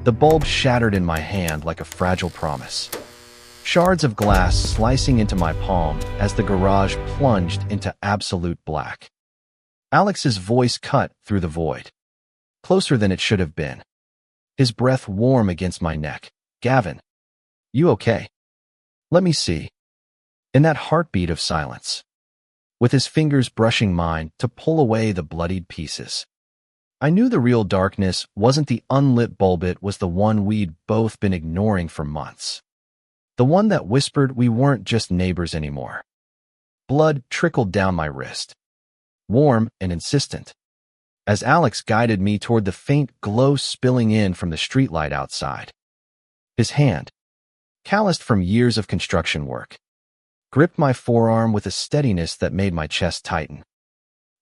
The bulb shattered in my hand like a fragile promise. Shards of glass slicing into my palm as the garage plunged into absolute black. Alex's voice cut through the void. Closer than it should have been. His breath warm against my neck. "Gavin, you okay?" "Let me see." In that heartbeat of silence, with his fingers brushing mine to pull away the bloodied pieces, I knew the real darkness wasn't the unlit bulb, it was the one we'd both been ignoring for months. The one that whispered we weren't just neighbors anymore. Blood trickled down my wrist, warm and insistent, as Alex guided me toward the faint glow spilling in from the streetlight outside. His hand, calloused from years of construction work, gripped my forearm with a steadiness that made my chest tighten.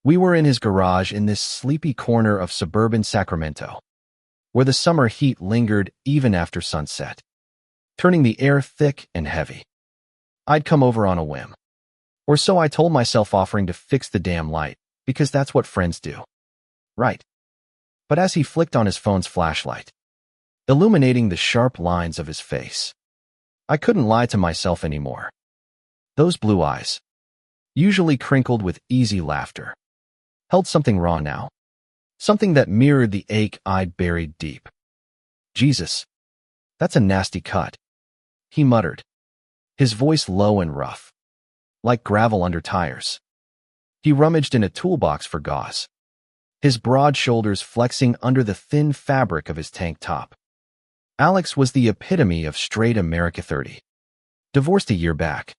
We were in his garage in this sleepy corner of suburban Sacramento, where the summer heat lingered even after sunset, turning the air thick and heavy. I'd come over on a whim, or so I told myself, offering to fix the damn light, because that's what friends do. Right. But as he flicked on his phone's flashlight, illuminating the sharp lines of his face, I couldn't lie to myself anymore. Those blue eyes, usually crinkled with easy laughter, held something raw now, something that mirrored the ache I'd buried deep. "Jesus, that's a nasty cut," he muttered, his voice low and rough, like gravel under tires. He rummaged in a toolbox for gauze, his broad shoulders flexing under the thin fabric of his tank top. Alex was the epitome of straight America 30, divorced a year back,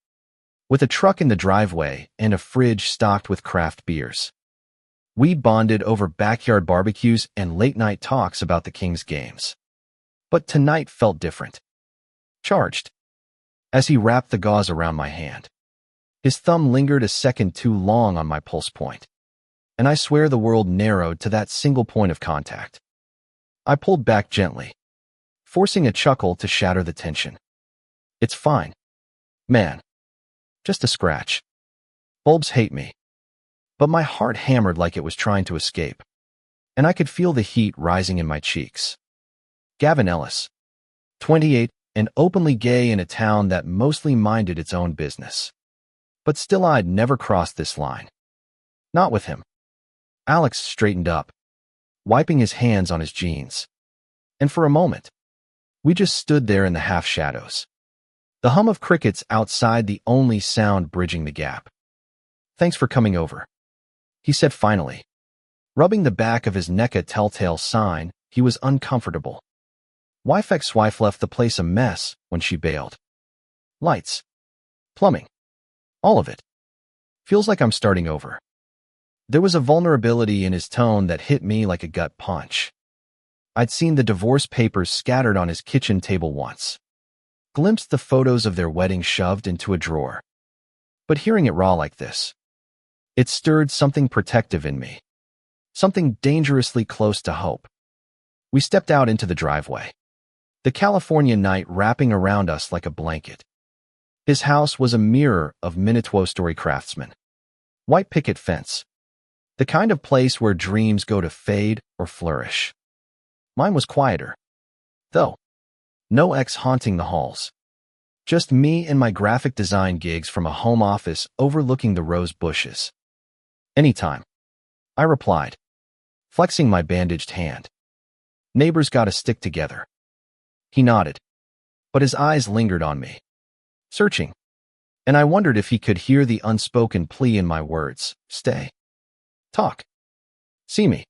with a truck in the driveway and a fridge stocked with craft beers. We bonded over backyard barbecues and late-night talks about the Kings games. But tonight felt different. Charged. As he wrapped the gauze around my hand, his thumb lingered a second too long on my pulse point, and I swear the world narrowed to that single point of contact. I pulled back gently, forcing a chuckle to shatter the tension. "It's fine, man. Just a scratch. Bulbs hate me." But my heart hammered like it was trying to escape, and I could feel the heat rising in my cheeks. Gavin Ellis, 28, and openly gay in a town that mostly minded its own business. But still, I'd never crossed this line. Not with him. Alex straightened up, wiping his hands on his jeans. And for a moment, we just stood there in the half-shadows, the hum of crickets outside the only sound bridging the gap. "Thanks for coming over," he said finally. Rubbing the back of his neck, a telltale sign he was uncomfortable. Wife left the place a mess when she bailed. Lights, plumbing, all of it. Feels like I'm starting over. There was a vulnerability in his tone that hit me like a gut punch. I'd seen the divorce papers scattered on his kitchen table once, glimpsed the photos of their wedding shoved into a drawer. But hearing it raw like this, it stirred something protective in me, something dangerously close to hope. We stepped out into the driveway, the California night wrapping around us like a blanket. His house was a mirror of Minotaur-story craftsman. White picket fence, the kind of place where dreams go to fade or flourish. Mine was quieter, though. No ex haunting the halls. Just me and my graphic design gigs from a home office overlooking the rose bushes. "Anytime," I replied, flexing my bandaged hand. "Neighbors gotta stick together." He nodded, but his eyes lingered on me, searching, and I wondered if he could hear the unspoken plea in my words. "Stay. Talk. See me."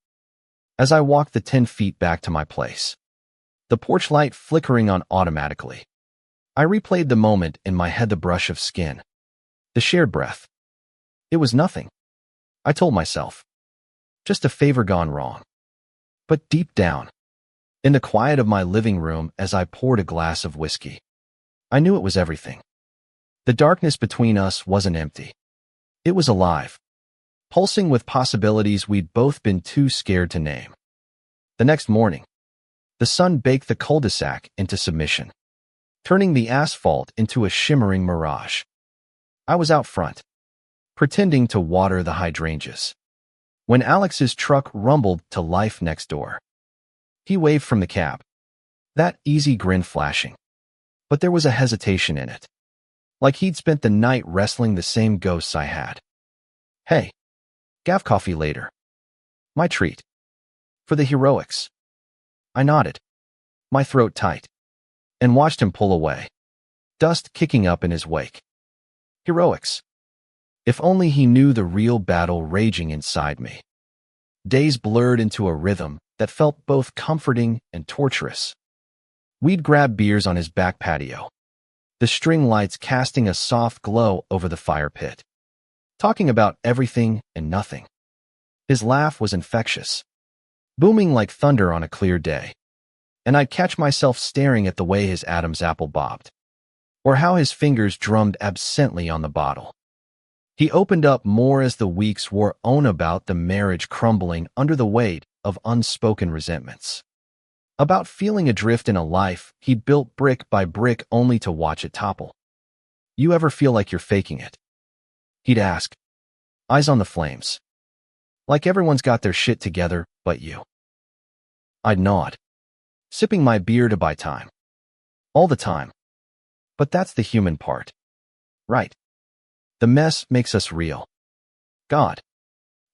As I walked the 10 feet back to my place, the porch light flickering on automatically, I replayed the moment in my head, the brush of skin, the shared breath. It was nothing, I told myself. Just a favor gone wrong. But deep down, in the quiet of my living room as I poured a glass of whiskey, I knew it was everything. The darkness between us wasn't empty. It was alive, pulsing with possibilities we'd both been too scared to name. The next morning, the sun baked the cul-de-sac into submission, turning the asphalt into a shimmering mirage. I was out front, pretending to water the hydrangeas, when Alex's truck rumbled to life next door. He waved from the cab, That easy grin flashing. But there was a hesitation in it. Like he'd spent the night wrestling the same ghosts I had. Hey, Gav, coffee later. My treat. For the heroics. I nodded, my throat tight, and watched him pull away, dust kicking up in his wake. Heroics. If only he knew the real battle raging inside me. Days blurred into a rhythm that felt both comforting and torturous. We'd grab beers on his back patio, the string lights casting a soft glow over the fire pit, talking about everything and nothing. His laugh was infectious, booming like thunder on a clear day, and I'd catch myself staring at the way his Adam's apple bobbed, or how his fingers drummed absently on the bottle. He opened up more as the weeks wore on, about the marriage crumbling under the weight of unspoken resentments, about feeling adrift in a life he'd built brick by brick only to watch it topple. You ever feel like you're faking it? He'd ask, eyes on the flames. Like everyone's got their shit together but you. I'd nod, sipping my beer to buy time. All the time. But that's the human part. Right. The mess makes us real. God.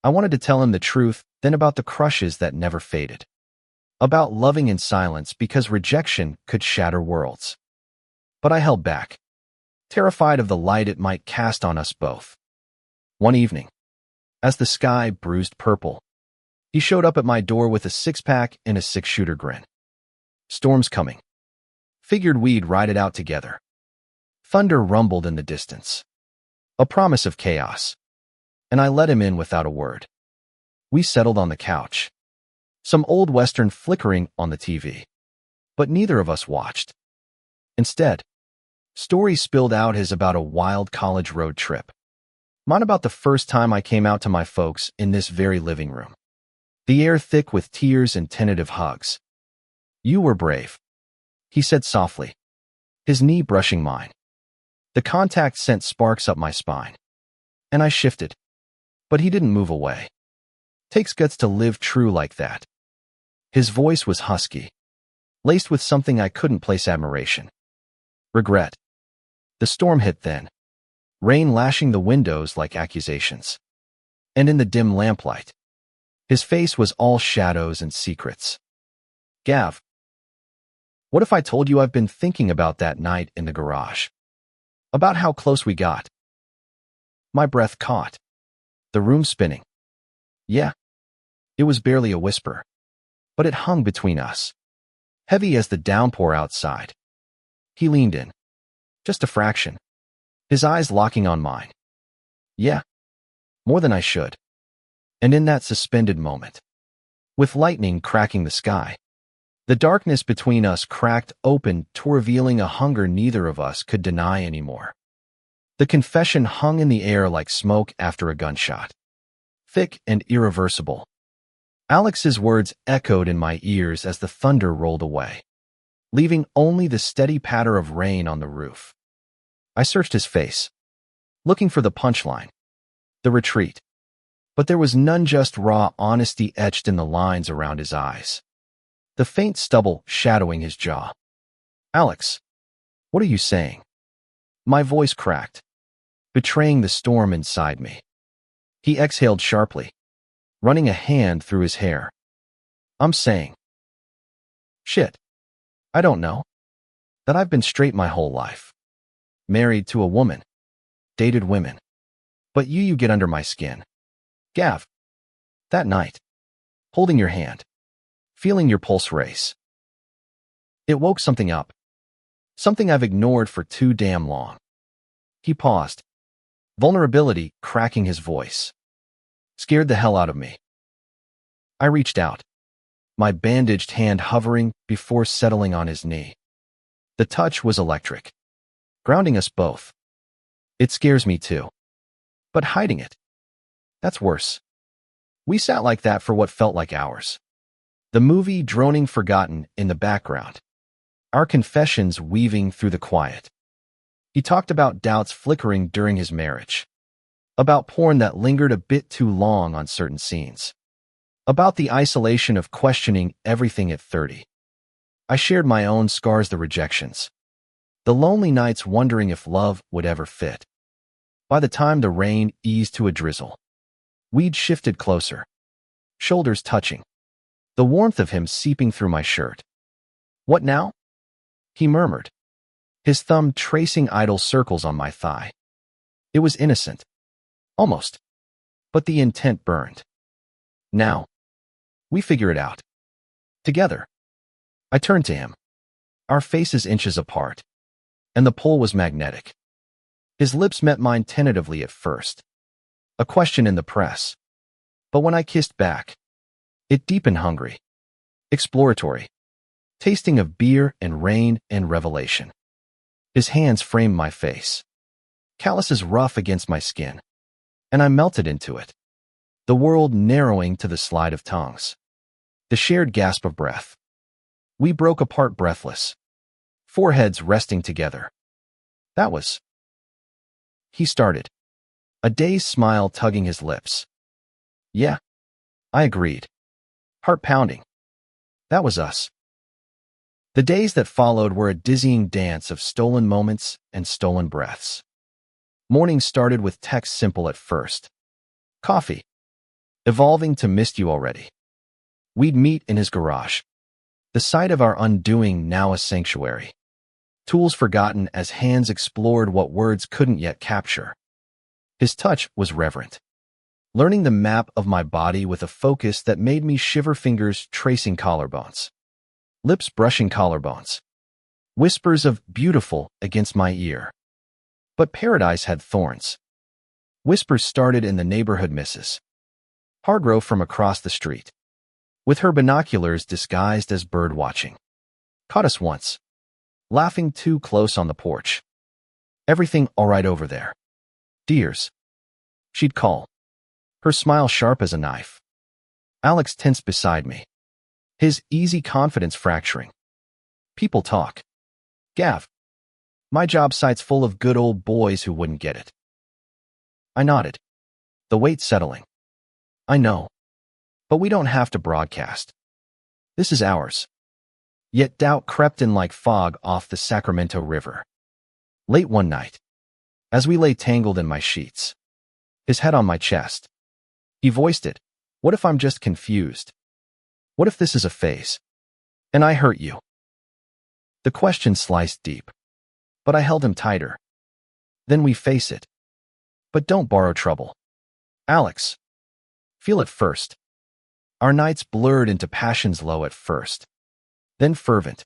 I wanted to tell him the truth, then about the crushes that never faded. About loving in silence because rejection could shatter worlds. But I held back, terrified of the light it might cast on us both. One evening, as the sky bruised purple, he showed up at my door with a six-pack and a six-shooter grin. Storm's coming. Figured we'd ride it out together. Thunder rumbled in the distance. A promise of chaos. And I let him in without a word. We settled on the couch. Some old Western flickering on the TV. But neither of us watched. Instead, stories spilled out his about a wild college road trip. Mine about the first time I came out to my folks in this very living room. The air thick with tears and tentative hugs. You were brave, he said softly, his knee brushing mine. The contact sent sparks up my spine. And I shifted. But he didn't move away. Takes guts to live true like that. His voice was husky, laced with something I couldn't place admiration. Regret. The storm hit then, rain lashing the windows like accusations. And in the dim lamplight, his face was all shadows and secrets. Gav, what if I told you I've been thinking about that night in the garage? About how close we got? My breath caught, the room spinning. Yeah, it was barely a whisper, but it hung between us, heavy as the downpour outside. He leaned in, just a fraction, his eyes locking on mine. Yeah, more than I should. And in that suspended moment, with lightning cracking the sky, the darkness between us cracked open to revealing a hunger neither of us could deny anymore. The confession hung in the air like smoke after a gunshot, thick and irreversible. Alex's words echoed in my ears as the thunder rolled away, leaving only the steady patter of rain on the roof. I searched his face, looking for the punchline, the retreat. But there was none, just raw honesty etched in the lines around his eyes, the faint stubble shadowing his jaw. Alex, what are you saying? My voice cracked, betraying the storm inside me. He exhaled sharply, running a hand through his hair. I'm saying, shit, I don't know. That I've been straight my whole life. Married to a woman. Dated women. But you get under my skin. Gav. That night. Holding your hand. Feeling your pulse race. It woke something up. Something I've ignored for too damn long. He paused. Vulnerability cracking his voice. Scared the hell out of me. I reached out, my bandaged hand hovering before settling on his knee. The touch was electric, grounding us both. It scares me too. But hiding it, that's worse. We sat like that for what felt like hours. The movie droning forgotten in the background. Our confessions weaving through the quiet. He talked about doubts flickering during his marriage. About porn that lingered a bit too long on certain scenes. About the isolation of questioning everything at 30. I shared my own scars, the rejections. The lonely nights wondering if love would ever fit. By the time the rain eased to a drizzle, we'd shifted closer, shoulders touching, the warmth of him seeping through my shirt. "What now?" he murmured, his thumb tracing idle circles on my thigh. It was innocent, almost, but the intent burned. "Now, we figure it out. Together." I turned to him, our faces inches apart, and the pull was magnetic. His lips met mine tentatively at first, a question in the press. But when I kissed back, it deepened, hungry, exploratory, tasting of beer and rain and revelation. His hands framed my face, calluses rough against my skin, and I melted into it, the world narrowing to the slide of tongues, the shared gasp of breath. We broke apart breathless, foreheads resting together. "That was..." he started, a dazed smile tugging his lips. "Yeah," I agreed, heart pounding. "That was us." The days that followed were a dizzying dance of stolen moments and stolen breaths. Mornings started with texts simple at first. Coffee, evolving to "missed you already." We'd meet in his garage, the site of our undoing, now a sanctuary. Tools forgotten as hands explored what words couldn't yet capture. His touch was reverent, learning the map of my body with a focus that made me shiver, fingers tracing collarbones, lips brushing collarbones, whispers of "beautiful" against my ear. But paradise had thorns. Whispers started in the neighborhood. Mrs. Hargrove from across the street, with her binoculars disguised as bird watching, caught us once, laughing too close on the porch. "Everything all right over there, dears?" she'd call, her smile sharp as a knife. Alex tensed beside me, his easy confidence fracturing. "People talk, Gav. My job site's full of good old boys who wouldn't get it." I nodded, the weight settling. "I know. But we don't have to broadcast. This is ours." Yet doubt crept in like fog off the Sacramento River. Late one night, as we lay tangled in my sheets, his head on my chest, he voiced it. "What if I'm just confused? What if this is a phase, and I hurt you?" The question sliced deep, but I held him tighter. "Then we face it. But don't borrow trouble, Alex. Feel it first." Our nights blurred into passions, low at first, then fervent,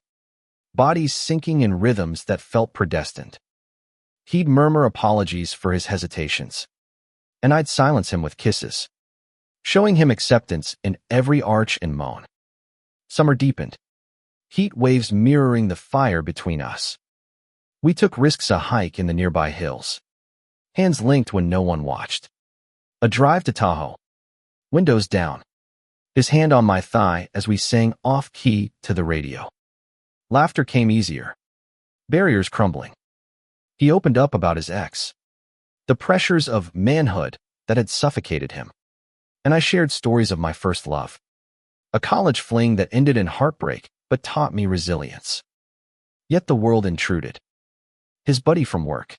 bodies sinking in rhythms that felt predestined. He'd murmur apologies for his hesitations, and I'd silence him with kisses, showing him acceptance in every arch and moan. Summer deepened, heat waves mirroring the fire between us. We took risks, a hike in the nearby hills, hands linked when no one watched, a drive to Tahoe, windows down, his hand on my thigh as we sang off-key to the radio. Laughter came easier, barriers crumbling. He opened up about his ex, the pressures of manhood that had suffocated him. And I shared stories of my first love, a college fling that ended in heartbreak but taught me resilience. Yet the world intruded. His buddy from work,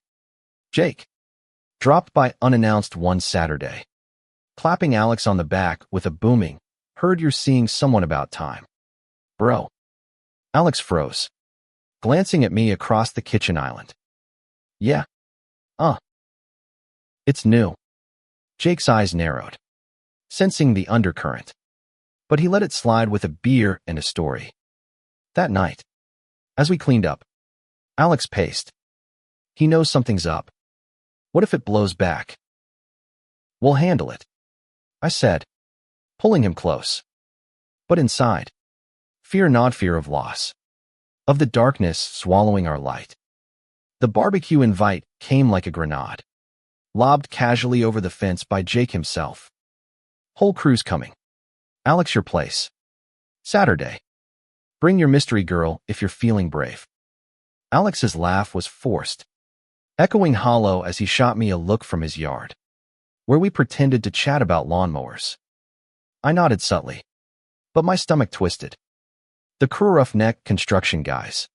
Jake, dropped by unannounced one Saturday, clapping Alex on the back with a booming, "Heard you're seeing someone, about time, bro." Alex froze, glancing at me across the kitchen island. "Yeah. It's new." Jake's eyes narrowed, sensing the undercurrent, but he let it slide with a beer and a story. That night, as we cleaned up, Alex paced. "He knows something's up. What if it blows back?" "We'll handle it," I said, pulling him close. But inside, fear, not fear of loss, of the darkness swallowing our light. The barbecue invite came like a grenade, lobbed casually over the fence by Jake himself. "Whole crew's coming. Alex, your place. Saturday. Bring your mystery girl if you're feeling brave." Alex's laugh was forced, echoing hollow as he shot me a look from his yard, where we pretended to chat about lawnmowers. I nodded subtly, but my stomach twisted. The crew roughneck construction guys.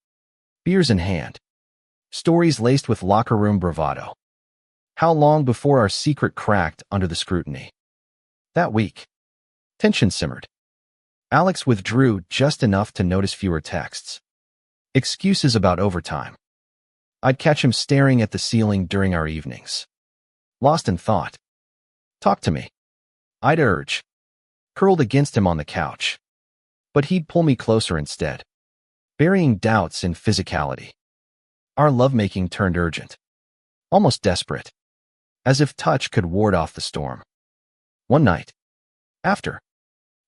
Beers in hand. Stories laced with locker room bravado. How long before our secret cracked under the scrutiny? That week, tension simmered. Alex withdrew just enough to notice fewer texts. Excuses about overtime. I'd catch him staring at the ceiling during our evenings. Lost in thought. Talk to me. I'd urge. Curled against him on the couch. But he'd pull me closer instead, burying doubts in physicality. Our lovemaking turned urgent, almost desperate, as if touch could ward off the storm. One night, after,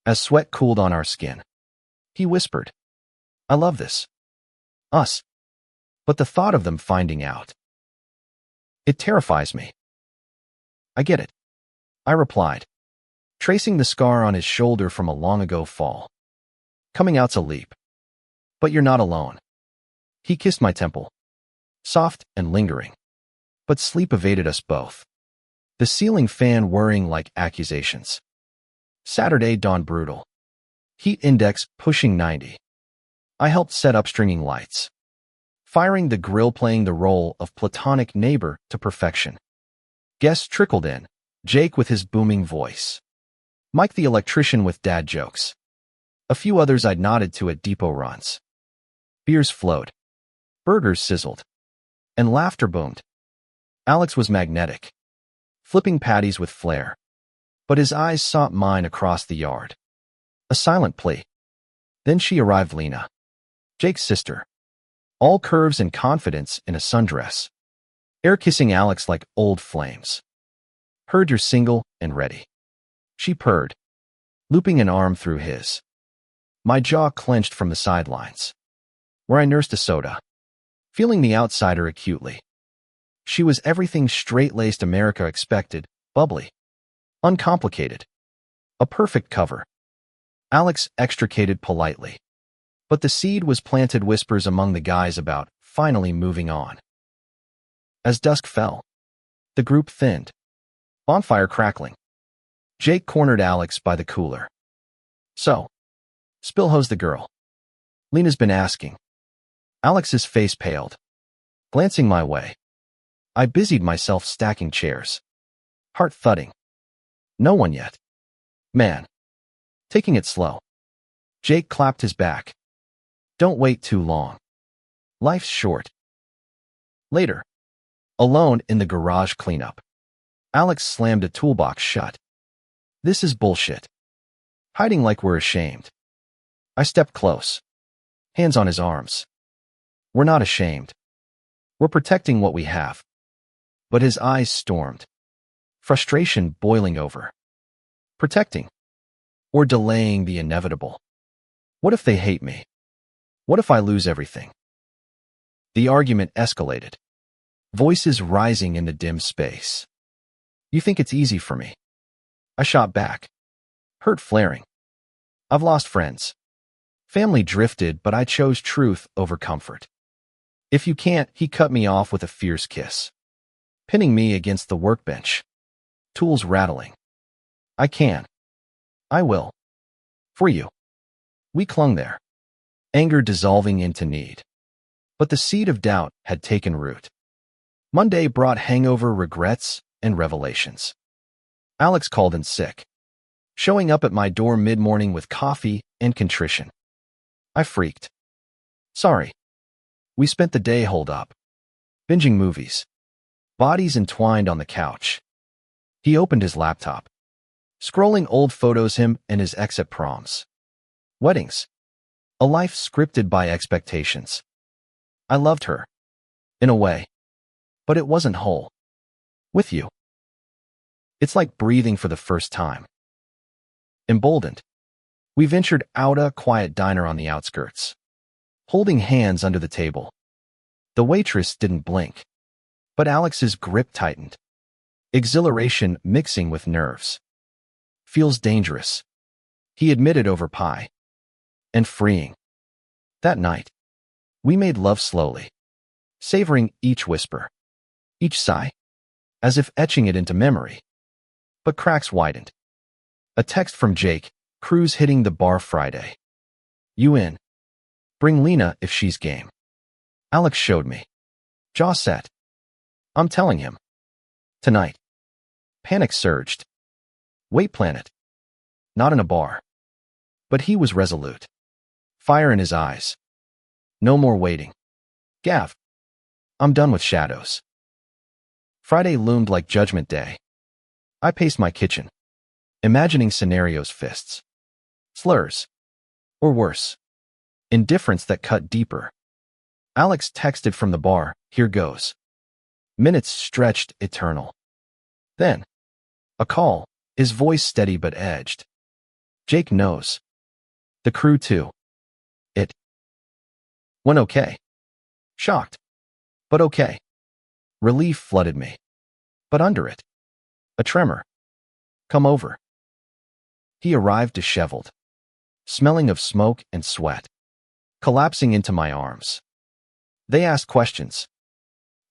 as sweat cooled on our skin, he whispered, "I love this. Us. But the thought of them finding out, it terrifies me." "I get it," I replied, tracing the scar on his shoulder from a long-ago fall. "Coming out's a leap. But you're not alone." He kissed my temple, soft and lingering. But sleep evaded us both, the ceiling fan whirring like accusations. Saturday dawned brutal. Heat index pushing 90. I helped set up stringing lights, firing the grill playing the role of platonic neighbor to perfection. Guests trickled in, Jake with his booming voice, Mike the electrician with dad jokes, a few others I'd nodded to at depot runs. Beers flowed, burgers sizzled, and laughter boomed. Alex was magnetic, flipping patties with flair, but his eyes sought mine across the yard. A silent plea. Then she arrived, Lena, Jake's sister, all curves and confidence in a sundress, air-kissing Alex like old flames. "Heard you're single and ready," she purred, looping an arm through his. My jaw clenched from the sidelines, where I nursed a soda, feeling the outsider acutely. She was everything straight-laced America expected, bubbly, uncomplicated, a perfect cover. Alex extricated politely, but the seed was planted whispers among the guys about finally moving on. As dusk fell, the group thinned, bonfire crackling. Jake cornered Alex by the cooler. "So, Spillho's the girl?" Lena's been asking. Alex's face paled, glancing my way. I busied myself stacking chairs, heart thudding. "No one yet. Man. Taking it slow." Jake clapped his back. "Don't wait too long. Life's short." Later, alone in the garage cleanup, Alex slammed a toolbox shut. "This is bullshit. Hiding like we're ashamed." I stepped close, hands on his arms. "We're not ashamed. We're protecting what we have." But his eyes stormed, frustration boiling over. Protecting, or delaying the inevitable? What if they hate me? What if I lose everything? The argument escalated, voices rising in the dim space. "You think it's easy for me?" I shot back, hurt flaring. "I've lost friends. Family drifted, but I chose truth over comfort." "If you can't," he cut me off with a fierce kiss, pinning me against the workbench, tools rattling. "I can. I will. For you." We clung there, anger dissolving into need. But the seed of doubt had taken root. Monday brought hangover, regrets, and revelations. Alex called in sick, showing up at my door mid-morning with coffee and contrition. I freaked. "Sorry." We spent the day holed up, binging movies, bodies entwined on the couch. He opened his laptop, scrolling old photos him and his ex at proms, weddings, a life scripted by expectations. I loved her, in a way, but it wasn't whole. With you, it's like breathing for the first time. Emboldened, we ventured out a quiet diner on the outskirts, holding hands under the table. The waitress didn't blink, but Alex's grip tightened, exhilaration mixing with nerves. "Feels dangerous," he admitted over pie. "And freeing." That night, we made love slowly, savoring each whisper, each sigh, as if etching it into memory. But cracks widened. A text from Jake, "Cruise hitting the bar Friday. You in?" Bring Lena if she's game. Alex showed me. Jaw set. I'm telling him. Tonight. Panic surged. Wait, Planet. Not in a bar. But he was resolute. Fire in his eyes. No more waiting. Gav. I'm done with shadows. Friday loomed like Judgment Day. I paced my kitchen, imagining scenarios, fists, slurs, or worse, indifference that cut deeper. Alex texted from the bar, here goes. Minutes stretched eternal. Then, a call, his voice steady but edged. Jake knows. The crew too. It went okay. Shocked, but okay. Relief flooded me. But under it, a tremor. Come over. He arrived disheveled, smelling of smoke and sweat, collapsing into my arms. They asked questions.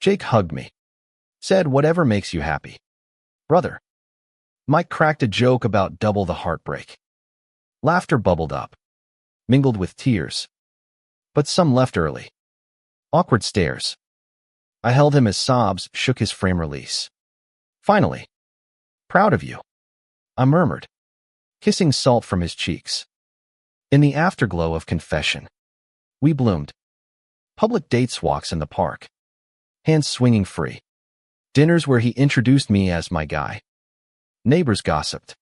Jake hugged me, said whatever makes you happy. Brother. Mike cracked a joke about double the heartbreak. Laughter bubbled up, mingled with tears. But some left early. Awkward stares. I held him as sobs shook his frame release. Finally. Proud of you. I murmured, kissing salt from his cheeks. In the afterglow of confession, we bloomed. Public dates, walks in the park. Hands swinging free. Dinners where he introduced me as my guy. Neighbors gossiped.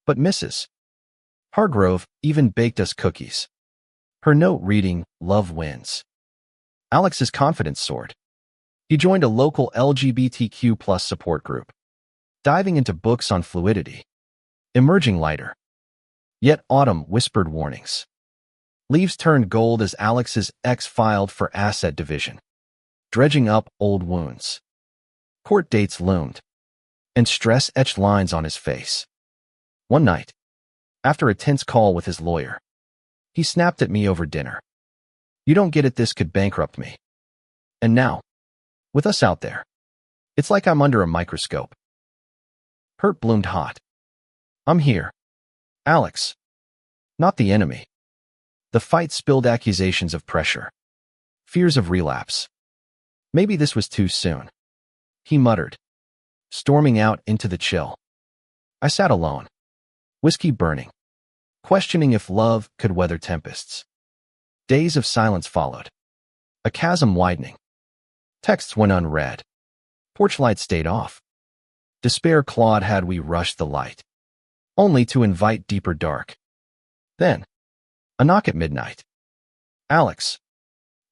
But Mrs. Hargrove even baked us cookies. Her note reading, love wins. Alex's confidence soared. He joined a local LGBTQ+ support group, diving into books on fluidity, emerging lighter. Yet autumn whispered warnings. Leaves turned gold as Alex's ex filed for asset division, dredging up old wounds. Court dates loomed, and stress etched lines on his face. One night, after a tense call with his lawyer, he snapped at me over dinner. You don't get it, this could bankrupt me. And now, with us out there, it's like I'm under a microscope. Hurt bloomed hot. I'm here. Alex. Not the enemy. The fight spilled accusations of pressure. Fears of relapse. Maybe this was too soon. He muttered, storming out into the chill. I sat alone, whiskey burning, questioning if love could weather tempests. Days of silence followed, a chasm widening. Texts went unread. Porch lights stayed off. Despair clawed had we rushed the light, only to invite deeper dark. Then, a knock at midnight. Alex.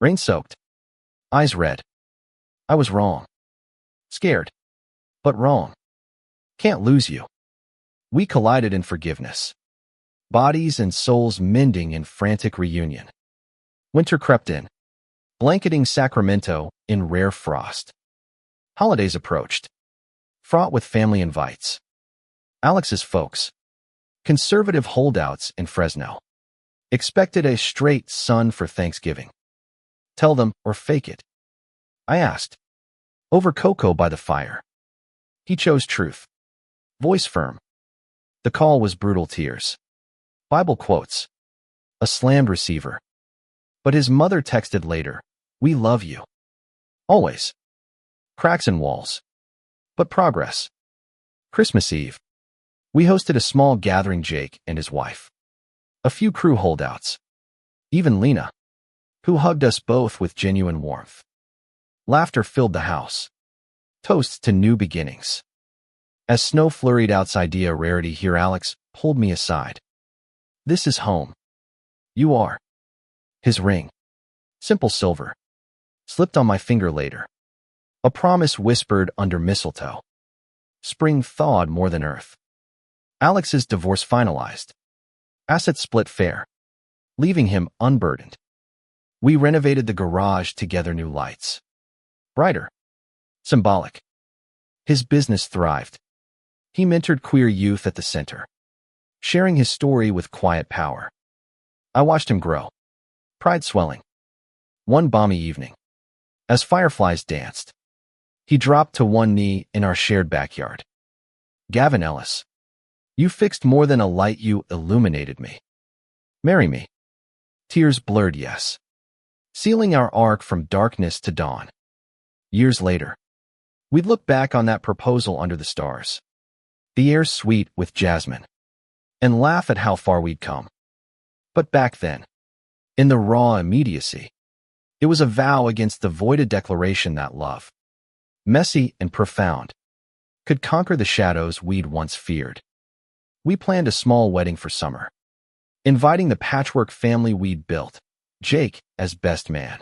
Rain-soaked. Eyes red. I was wrong. Scared. But wrong. Can't lose you. We collided in forgiveness. Bodies and souls mending in frantic reunion. Winter crept in, blanketing Sacramento in rare frost. Holidays approached, fraught with family invites. Alex's folks, conservative holdouts in Fresno, expected a straight son for Thanksgiving. Tell them or fake it. I asked. Over cocoa by the fire. He chose truth. Voice firm. The call was brutal tears. Bible quotes. A slammed receiver. But his mother texted later, we love you. Always. Cracks in walls. But progress. Christmas Eve. We hosted a small gathering, Jake and his wife. A few crew holdouts. Even Lena, who hugged us both with genuine warmth. Laughter filled the house. Toasts to new beginnings. As snow flurried outside, a rarity here, Alex pulled me aside. This is home. You are. His ring, simple silver, slipped on my finger later. A promise whispered under mistletoe. Spring thawed more than earth. Alex's divorce finalized. Assets split fair, leaving him unburdened. We renovated the garage together, new lights. Brighter. Symbolic. His business thrived. He mentored queer youth at the center, sharing his story with quiet power. I watched him grow, pride swelling. One balmy evening, as fireflies danced, he dropped to one knee in our shared backyard. Gavin Ellis, you fixed more than a light, you illuminated me. Marry me. Tears blurred yes, sealing our arc from darkness to dawn. Years later, we'd look back on that proposal under the stars, the air sweet with jasmine, and laugh at how far we'd come. But back then, in the raw immediacy, it was a vow against the voided declaration that love, messy and profound, could conquer the shadows we'd once feared. We planned a small wedding for summer, inviting the patchwork family we'd built, Jake as best man,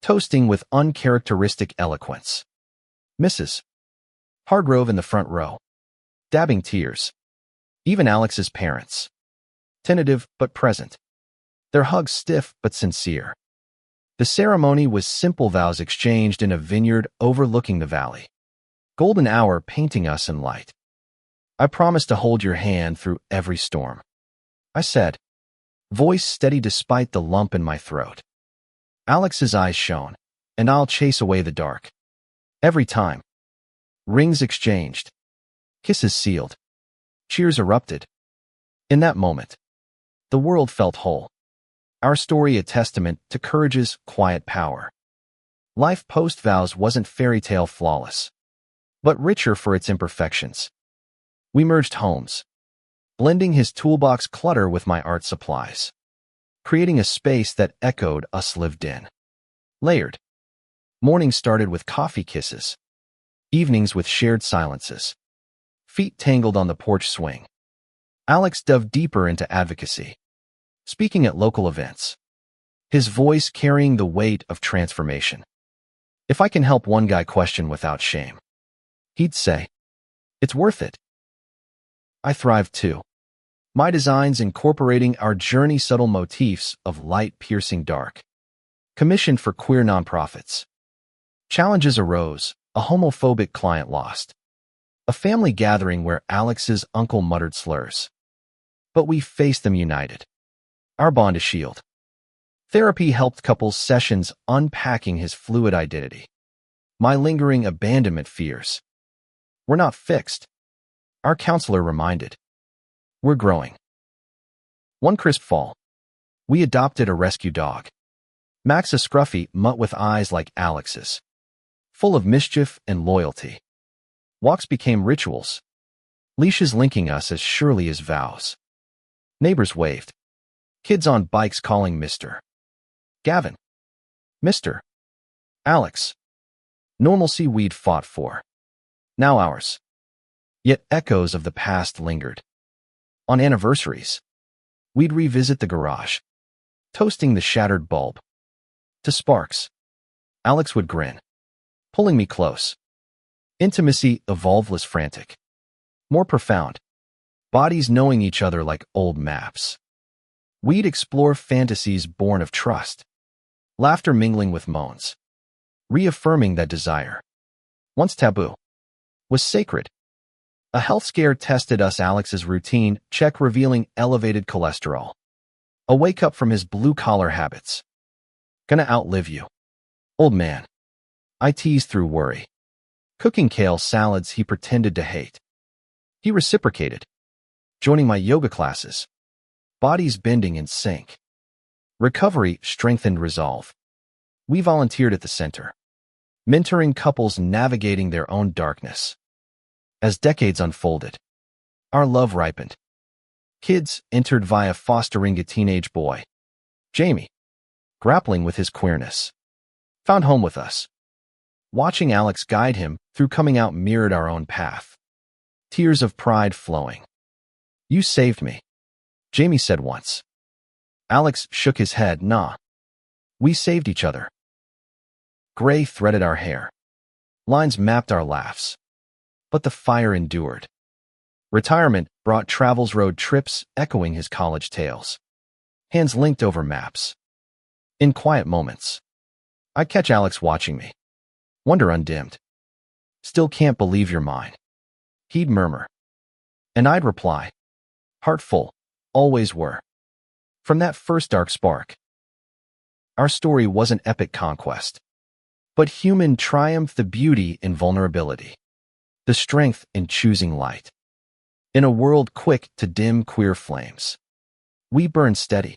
toasting with uncharacteristic eloquence. Mrs. Hargrove in the front row, dabbing tears. Even Alex's parents, tentative but present, their hugs stiff but sincere. The ceremony was simple vows exchanged in a vineyard overlooking the valley, golden hour painting us in light. I promise to hold your hand through every storm, I said, voice steady despite the lump in my throat. Alex's eyes shone, and I'll chase away the dark. Every time. Rings exchanged, kisses sealed, cheers erupted. In that moment, the world felt whole. Our story a testament to courage's quiet power. Life post-vows wasn't fairy tale flawless, but richer for its imperfections. We merged homes, blending his toolbox clutter with my art supplies, creating a space that echoed us lived in. Layered. Mornings started with coffee kisses, evenings with shared silences, feet tangled on the porch swing. Alex dove deeper into advocacy, speaking at local events, his voice carrying the weight of transformation. If I can help one guy question without shame, he'd say, it's worth it. I thrived too. My designs incorporating our journey subtle motifs of light piercing dark, commissioned for queer nonprofits. Challenges arose, a homophobic client lost, a family gathering where Alex's uncle muttered slurs. But we faced them united. Our bond a shield. Therapy helped couples sessions unpacking his fluid identity, my lingering abandonment fears. We're not fixed, our counselor reminded. We're growing. One crisp fall, we adopted a rescue dog. Max, a scruffy mutt with eyes like Alex's, full of mischief and loyalty. Walks became rituals, leashes linking us as surely as vows. Neighbors waved, kids on bikes calling Mr. Gavin, Mr. Alex. Normalcy we'd fought for, now ours. Yet echoes of the past lingered. On anniversaries, we'd revisit the garage, toasting the shattered bulb. To sparks, Alex would grin, pulling me close. Intimacy evolved less frantic, more profound, bodies knowing each other like old maps. We'd explore fantasies born of trust, laughter mingling with moans, reaffirming that desire, once taboo, was sacred. A health scare tested us. Alex's routine check revealing elevated cholesterol. A wake-up from his blue-collar habits. Gonna outlive you, old man. I teased through worry. Cooking kale salads he pretended to hate. He reciprocated, joining my yoga classes, bodies bending in sync. Recovery strengthened resolve. We volunteered at the center, mentoring couples navigating their own darkness. As decades unfolded, our love ripened. Kids entered via fostering. A teenage boy, Jamie, grappling with his queerness, found home with us. Watching Alex guide him through coming out mirrored our own path. Tears of pride flowing. You saved me, Jamie said once. Alex shook his head. Nah. We saved each other. Gray threaded our hair. Lines mapped our laughs. But the fire endured. Retirement brought travels, road trips echoing his college tales. Hands linked over maps. In quiet moments, I'd catch Alex watching me. Wonder undimmed. Still can't believe you're mine. He'd murmur. And I'd reply. Heartful, always were. From that first dark spark, our story wasn't epic conquest, but human triumph, the beauty in vulnerability, the strength in choosing light. In a world quick to dim queer flames, we burn steady,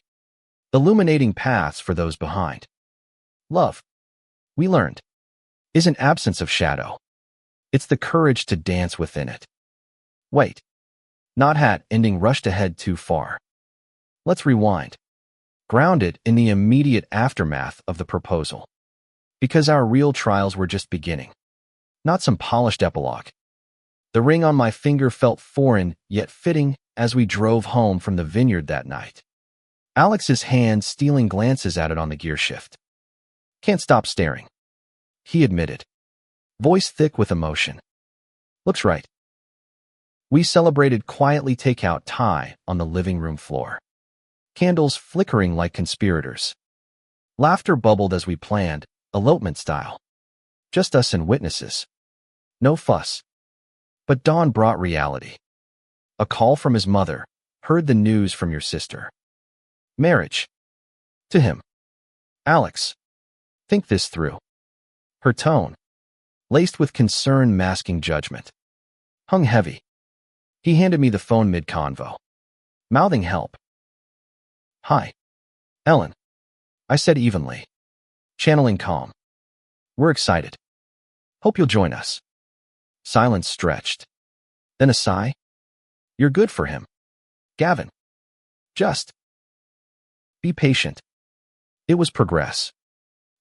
illuminating paths for those behind. Love, we learned, isn't absence of shadow. It's the courage to dance within it. Wait. Not hat ending rushed ahead too far. Let's rewind. Grounded in the immediate aftermath of the proposal. Because our real trials were just beginning. Not some polished epilogue. The ring on my finger felt foreign yet fitting as we drove home from the vineyard that night. Alex's hand stealing glances at it on the gear shift. Can't stop staring. He admitted. Voice thick with emotion. Looks right. We celebrated quietly takeout Thai on the living room floor. Candles flickering like conspirators. Laughter bubbled as we planned, elopement style. Just us and witnesses. No fuss. But dawn brought reality. A call from his mother. Heard the news from your sister. Marriage. To him. Alex. Think this through. Her tone, laced with concern masking judgment, hung heavy. He handed me the phone mid-convo, mouthing help. Hi. Ellen. I said evenly, channeling calm. We're excited. Hope you'll join us. Silence stretched. Then a sigh. You're good for him. Gavin. Just. Be patient. It was progress.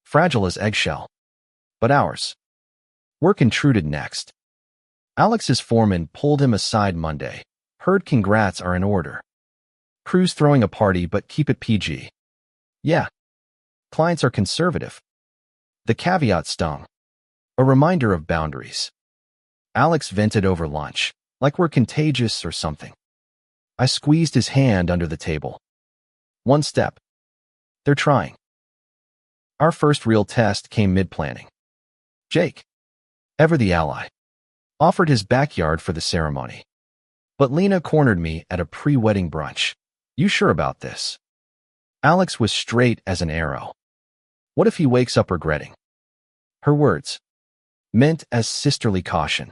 Fragile as eggshell. But ours. Work intruded next. Alex's foreman pulled him aside Monday. Heard congrats are in order. Crew's throwing a party but keep it PG. Yeah. Clients are conservative. The caveat stung. A reminder of boundaries. Alex vented over lunch, like we're contagious or something. I squeezed his hand under the table. One step. They're trying. Our first real test came mid-planning. Jake, ever the ally, offered his backyard for the ceremony. But Lena cornered me at a pre-wedding brunch. You sure about this? Alex was straight as an arrow. What if he wakes up regretting? Her words, meant as sisterly caution,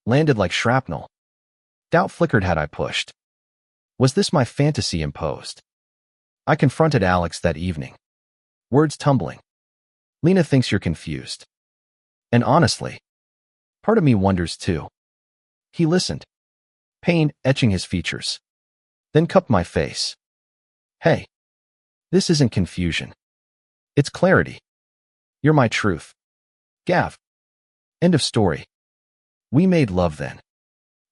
landed like shrapnel. Doubt flickered had I pushed. Was this my fantasy imposed? I confronted Alex that evening. Words tumbling. Lena thinks you're confused. And honestly, part of me wonders too. He listened, pain etching his features, then cupped my face. Hey, this isn't confusion. It's clarity. You're my truth. Gav. End of story. We made love then.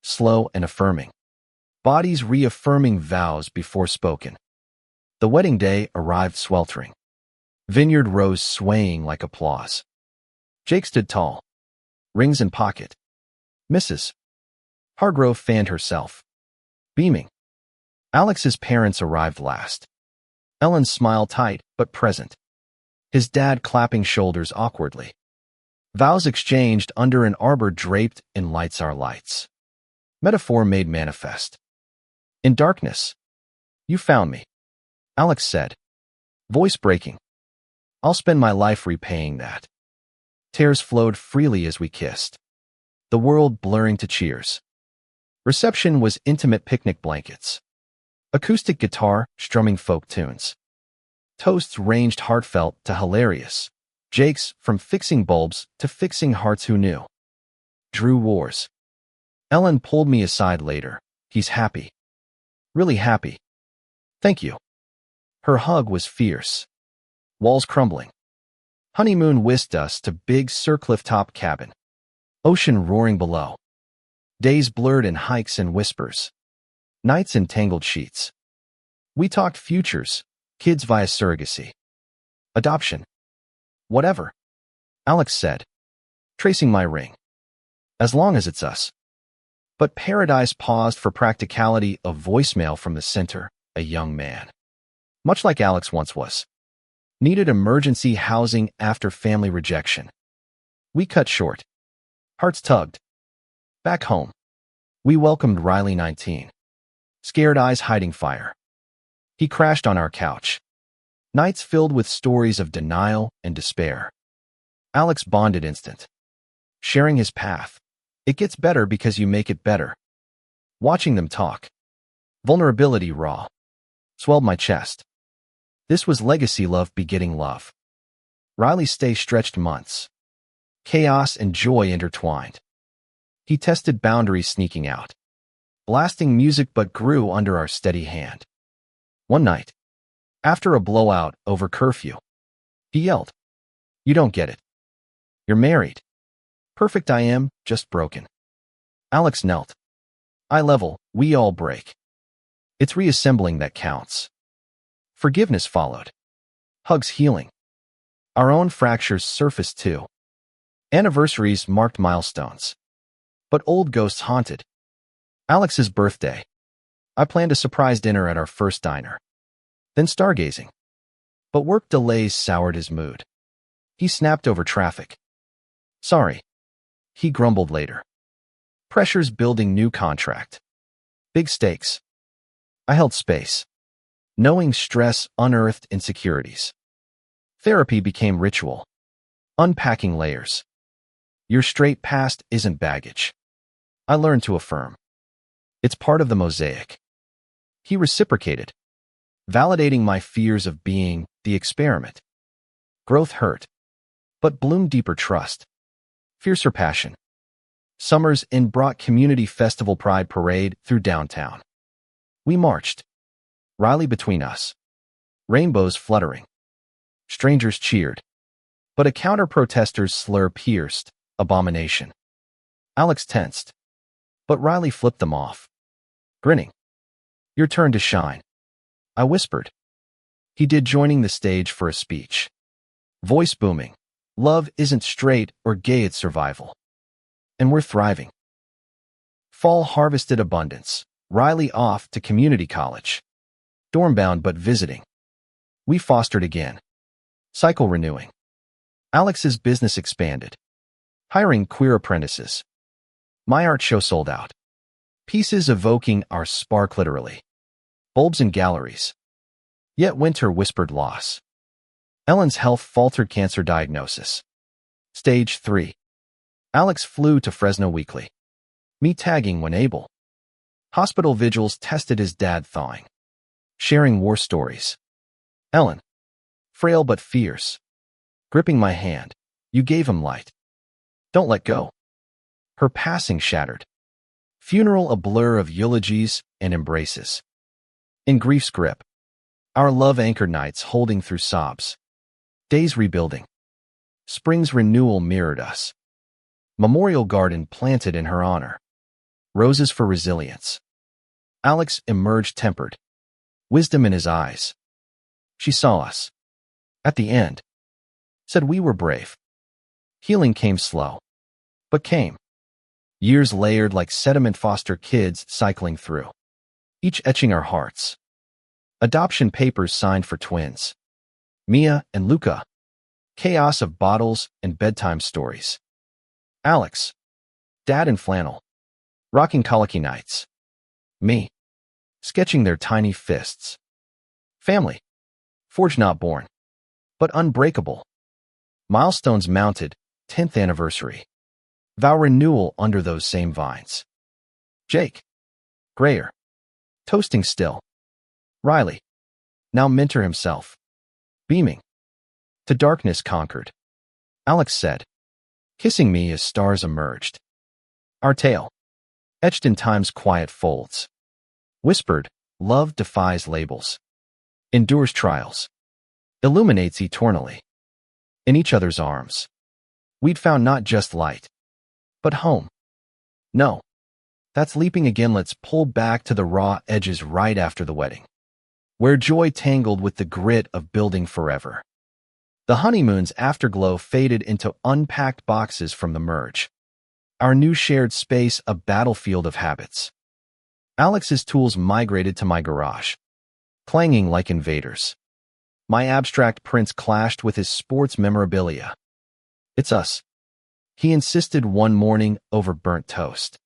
Slow and affirming. Bodies reaffirming vows before spoken. The wedding day arrived sweltering. Vineyard rose swaying like applause. Jake stood tall, rings in pocket. Mrs. Hargrove fanned herself, beaming. Alex's parents arrived last. Ellen's smile tight but present. His dad clapping shoulders awkwardly. Vows exchanged under an arbor draped in lights are lights. Metaphor made manifest. In darkness, you found me, Alex said, voice breaking. I'll spend my life repaying that. Tears flowed freely as we kissed. The world blurring to cheers. Reception was intimate picnic blankets. Acoustic guitar strumming folk tunes. Toasts ranged heartfelt to hilarious. Jake's from fixing bulbs to fixing hearts who knew. Drew wars. Ellen pulled me aside later. He's happy. Really happy. Thank you. Her hug was fierce. Walls crumbling. Honeymoon whisked us to big Surcliffe-top cabin. Ocean roaring below. Days blurred in hikes and whispers. Nights in tangled sheets. We talked futures, kids via surrogacy. Adoption. Whatever. Alex said, tracing my ring. As long as it's us. But Paradise paused for practicality, a voicemail from the center, a young man. Much like Alex once was. Needed emergency housing after family rejection. We cut short. Hearts tugged. Back home. We welcomed Riley 19. Scared eyes hiding fire. He crashed on our couch. Nights filled with stories of denial and despair. Alex bonded instant. Sharing his path. It gets better because you make it better. Watching them talk. Vulnerability raw. Swelled my chest. This was legacy love begetting love. Riley's stay stretched months. Chaos and joy intertwined. He tested boundaries sneaking out, blasting music but grew under our steady hand. One night, after a blowout over curfew, he yelled, "You don't get it. You're married." "Perfect I am, just broken." Alex knelt. "Eye level, we all break. It's reassembling that counts." Forgiveness followed. Hugs healing. Our own fractures surfaced too. Anniversaries marked milestones. But old ghosts haunted. Alex's birthday. I planned a surprise dinner at our first diner. Then stargazing. But work delays soured his mood. He snapped over traffic. "Sorry," he grumbled later. Pressures building new contract. Big stakes. I held space. Knowing stress unearthed insecurities. Therapy became ritual. Unpacking layers. Your straight past isn't baggage. I learned to affirm. It's part of the mosaic. He reciprocated, validating my fears of being the experiment. Growth hurt, but bloomed deeper trust. Fiercer passion. Summers in brought community festival pride parade through downtown. We marched. Riley between us. Rainbows fluttering. Strangers cheered. But a counter-protester's slur pierced abomination. Alex tensed. But Riley flipped them off. Grinning. "Your turn to shine," I whispered. He did, joining the stage for a speech. Voice booming. "Love isn't straight or gay, it's survival. And we're thriving." Fall harvested abundance. Riley off to community college. Dorm-bound but visiting. We fostered again. Cycle renewing. Alex's business expanded. Hiring queer apprentices. My art show sold out. Pieces evoking our spark literally. Bulbs in galleries. Yet winter whispered loss. Ellen's health faltered, cancer diagnosis. Stage 3. Alex flew to Fresno weekly. Me tagging when able. Hospital vigils tested his dad thawing. Sharing war stories. Ellen. Frail but fierce. Gripping my hand. "You gave him light. Don't let go." Her passing shattered. Funeral a blur of eulogies and embraces. In grief's grip. Our love-anchored nights holding through sobs. Days rebuilding. Spring's renewal mirrored us. Memorial garden planted in her honor. Roses for resilience. Alex emerged tempered. Wisdom in his eyes. She saw us. At the end. Said we were brave. Healing came slow. But came. Years layered like sediment, foster kids cycling through. Each etching our hearts. Adoption papers signed for twins. Mia and Luca. Chaos of bottles and bedtime stories. Alex. Dad in flannel. Rocking colicky nights. Me. Sketching their tiny fists. Family. Forged not born. But unbreakable. Milestones mounted, 10th anniversary. Vow renewal under those same vines. Jake. Grayer. Toasting still. Riley. Now mentor himself. Beaming. To darkness conquered. Alex said. Kissing me as stars emerged. Our tale. Etched in time's quiet folds. Whispered, love defies labels. Endures trials. Illuminates eternally. In each other's arms. We'd found not just light. But home. No. That's leaping again. Let's pull back to the raw edges right after the wedding. Where joy tangled with the grit of building forever. The honeymoon's afterglow faded into unpacked boxes from the merge. Our new shared space a battlefield of habits. Alex's tools migrated to my garage. Clanging like invaders. My abstract prints clashed with his sports memorabilia. It's us. He insisted one morning over burnt toast.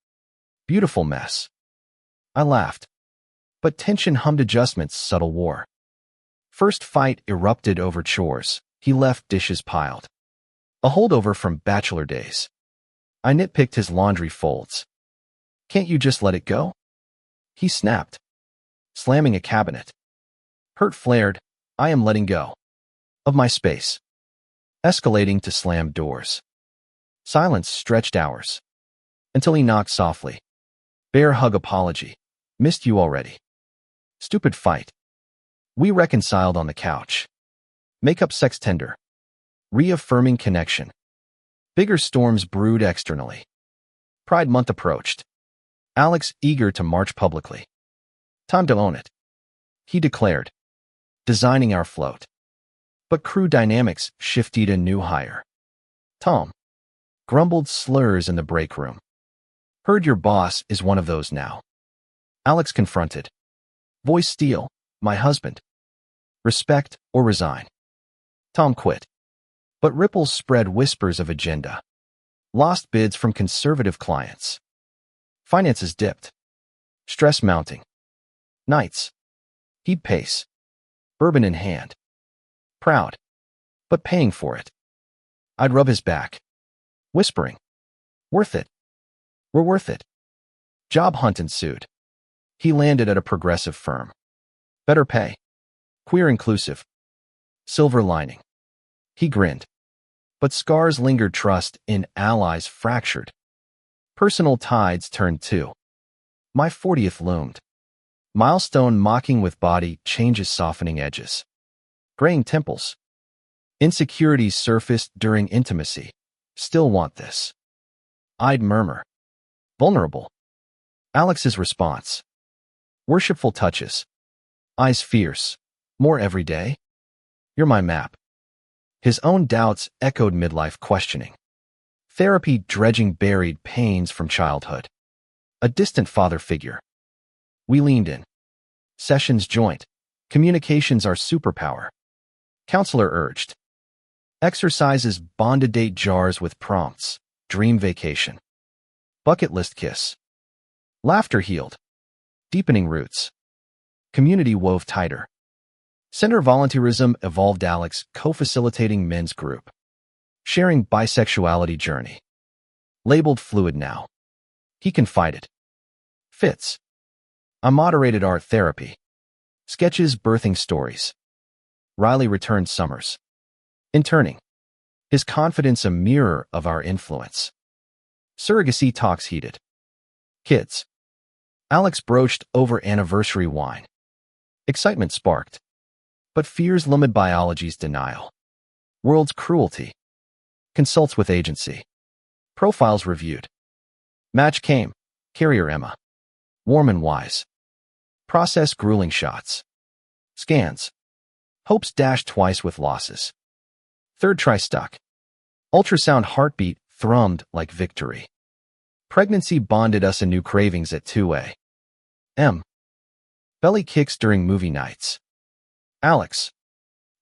Beautiful mess. I laughed. But tension hummed adjustments, subtle war. First fight erupted over chores. He left dishes piled. A holdover from bachelor days. I nitpicked his laundry folds. Can't you just let it go? He snapped. Slamming a cabinet. Hurt flared, I am letting go of my space, escalating to slam doors. Silence stretched hours, until he knocked softly. Bear hug apology. Missed you already. Stupid fight. We reconciled on the couch. Makeup sex tender. Reaffirming connection. Bigger storms brewed externally. Pride Month approached. Alex eager to march publicly. Time to own it, he declared, designing our float. But crew dynamics shifted a new hire. Tom grumbled slurs in the break room. Heard your boss is one of those now. Alex confronted. Voice steel, my husband. Respect or resign. Tom quit. But ripples spread whispers of agenda. Lost bids from conservative clients. Finances dipped. Stress mounting. Nights. He'd pace. Bourbon in hand. Proud. But paying for it. I'd rub his back. Whispering. Worth it. We're worth it. Job hunt ensued. He landed at a progressive firm. Better pay. Queer inclusive. Silver lining. He grinned. But scars lingered, trust in allies fractured. Personal tides turned too. My 40th loomed. Milestone mocking with body changes softening edges. Graying temples. Insecurities surfaced during intimacy. Still want this. I'd murmur. Vulnerable. Alex's response. Worshipful touches. Eyes fierce. More every day? You're my map. His own doubts echoed midlife questioning. Therapy dredging buried pains from childhood. A distant father figure. We leaned in. Sessions joint. Communications our superpower. Counselor urged. Exercises bonded date jars with prompts. Dream vacation. Bucket list kiss. Laughter healed. Deepening roots. Community wove tighter. Center volunteerism evolved. Alex co-facilitating men's group. Sharing bisexuality journey. Labeled fluid now. He confided. Fits. I moderated art therapy. Sketches birthing stories. Riley returned summers. Interning. His confidence a mirror of our influence. Surrogacy talks heated. Kids. Alex broached over anniversary wine. Excitement sparked. But fears limit biology's denial. World's cruelty. Consults with agency. Profiles reviewed. Match came. Carrier Emma. Warm and wise. Process grueling shots. Scans. Hopes dashed twice with losses. Third try stuck. Ultrasound heartbeat thrummed like victory. Pregnancy bonded us anew. Cravings at 2 a.m. Belly kicks during movie nights. Alex.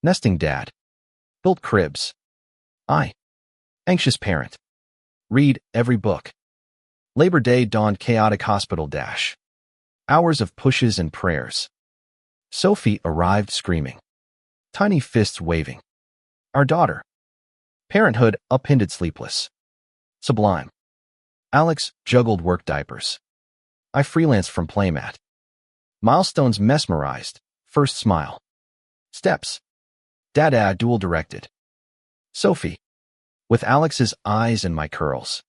Nesting dad. Built cribs. I. Anxious parent. Read every book. Labor Day dawned. Chaotic hospital dash. Hours of pushes and prayers. Sophie arrived screaming. Tiny fists waving. Our daughter. Parenthood upended sleepless. Sublime. Alex juggled work diapers. I freelanced from playmat. Milestones mesmerized. First smile. Steps. Dada dual directed. Sophie. With Alex's eyes and my curls.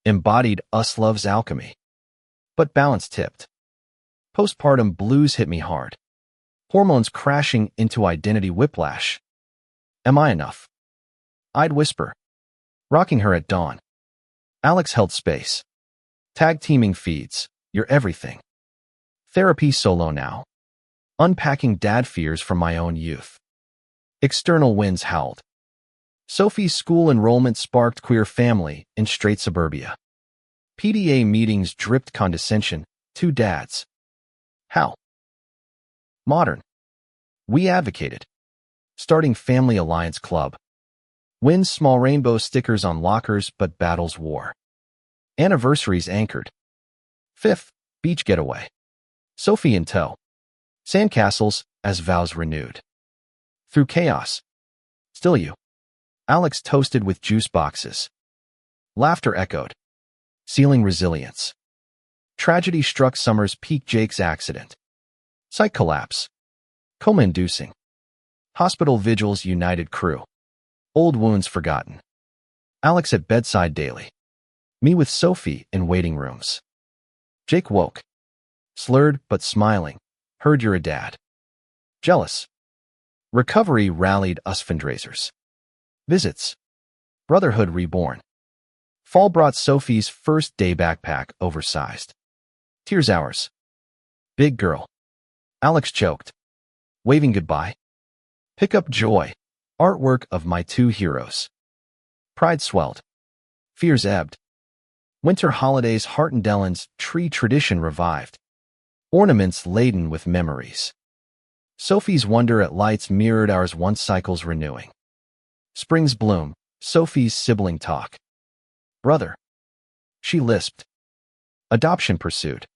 Embodied us love's alchemy. But balance tipped. Postpartum blues hit me hard. Hormones crashing into identity whiplash. Am I enough? I'd whisper. Rocking her at dawn. Alex held space. Tag teaming feeds. You're everything. Therapy solo now. Unpacking dad fears from my own youth. External winds howled. Sophie's school enrollment sparked queer family in straight suburbia. PDA meetings dripped condescension. 2 dads. How? Modern. We advocated. Starting Family Alliance Club. Wins small rainbow stickers on lockers, but battles war. Anniversaries anchored. 5th, beach getaway. Sophie in tow. Sandcastles as vows renewed. Through chaos. Still you. Alex toasted with juice boxes. Laughter echoed. Sealing resilience. Tragedy struck summer's peak. Jake's accident. Psych collapse. Coma-inducing. Hospital vigils united crew. Old wounds forgotten. Alex at bedside daily. Me with Sophie in waiting rooms. Jake woke. Slurred but smiling. Heard you're a dad. Jealous. Recovery rallied us fundraisers. Visits. Brotherhood reborn. Fall brought Sophie's first day backpack oversized. Tears hours. Big girl. Alex choked. Waving goodbye. Pick up joy. Artwork of my two heroes. Pride swelled. Fears ebbed. Winter holidays Hartendellen's tree tradition revived. Ornaments laden with memories. Sophie's wonder at lights mirrored ours once cycles renewing. Spring's bloom. Sophie's sibling talk. Brother. She lisped. Adoption pursued.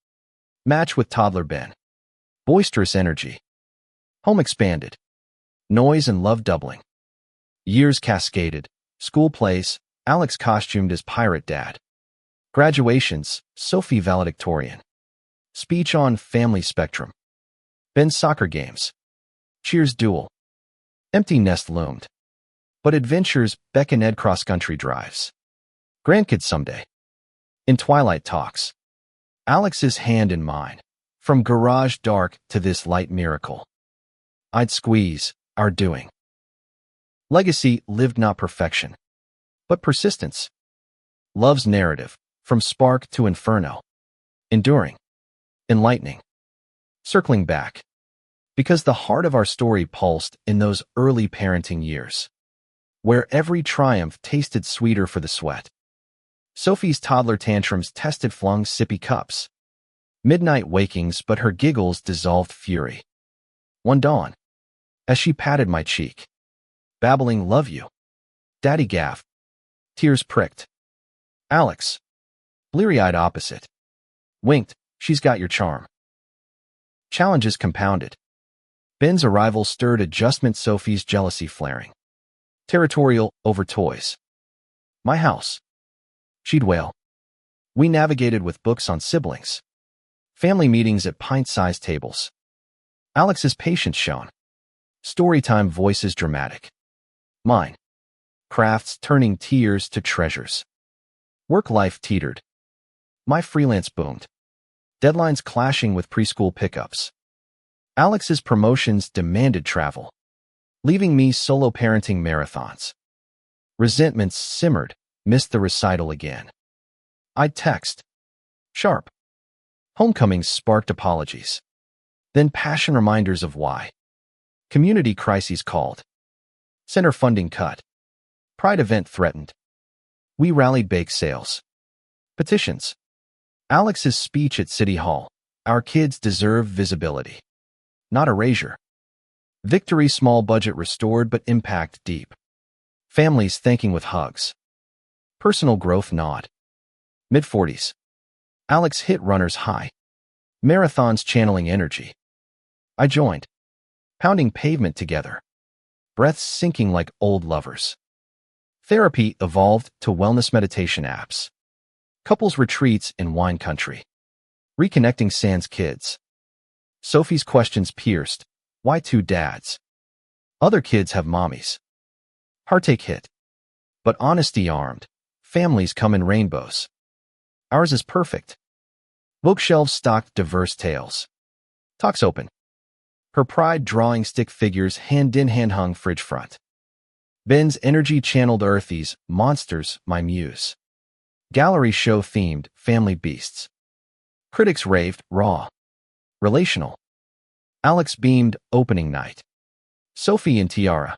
Match with toddler Ben. Boisterous energy. Home expanded. Noise and love doubling. Years cascaded. School plays. Alex costumed as pirate dad. Graduations. Sophie valedictorian. Speech on family spectrum. Ben's soccer games. Cheers duel. Empty nest loomed. But adventures beckon Ed cross-country drives. Grandkids someday. In twilight talks. Alex's hand in mine. From garage dark to this light miracle. I'd squeeze, our doing. Legacy lived not perfection, but persistence. Love's narrative, from spark to inferno. Enduring. Enlightening. Circling back. Because the heart of our story pulsed in those early parenting years. Where every triumph tasted sweeter for the sweat. Sophie's toddler tantrums tested flung sippy cups. Midnight wakings, but her giggles dissolved fury. One dawn, as she patted my cheek, babbling love you. Daddy gaffed. Tears pricked. Alex, bleary-eyed opposite, winked, she's got your charm. Challenges compounded. Ben's arrival stirred adjustment, Sophie's jealousy flaring. Territorial over toys. My house. She'd wail. We navigated with books on siblings. Family meetings at pint-sized tables. Alex's patience shone. Storytime voices dramatic. Mine. Crafts turning tears to treasures. Work life teetered. My freelance boomed. Deadlines clashing with preschool pickups. Alex's promotions demanded travel, leaving me solo parenting marathons. Resentments simmered, missed the recital again. I'd text. Sharp. Homecomings sparked apologies. Then passion reminders of why. Community crises called. Center funding cut. Pride event threatened. We rallied bake sales. Petitions. Alex's speech at City Hall. Our kids deserve visibility. Not erasure. Victory small budget restored but impact deep. Families thanking with hugs. Personal growth nod. Mid-40s. Alex hit runners high. Marathons channeling energy. I joined. Pounding pavement together. Breaths sinking like old lovers. Therapy evolved to wellness meditation apps. Couples retreats in wine country. Reconnecting sans kids. Sophie's questions pierced. Why two dads? Other kids have mommies. Heartache hit. But honesty armed. Families come in rainbows. Ours is perfect. Bookshelves stocked diverse tales. Talks open. Her pride drawing stick figures hand-in-hand hung fridge front. Ben's energy channeled earthies, monsters, my muse. Gallery show themed, family beasts. Critics raved, raw. Relational. Alex beamed, opening night. Sophie in tiara.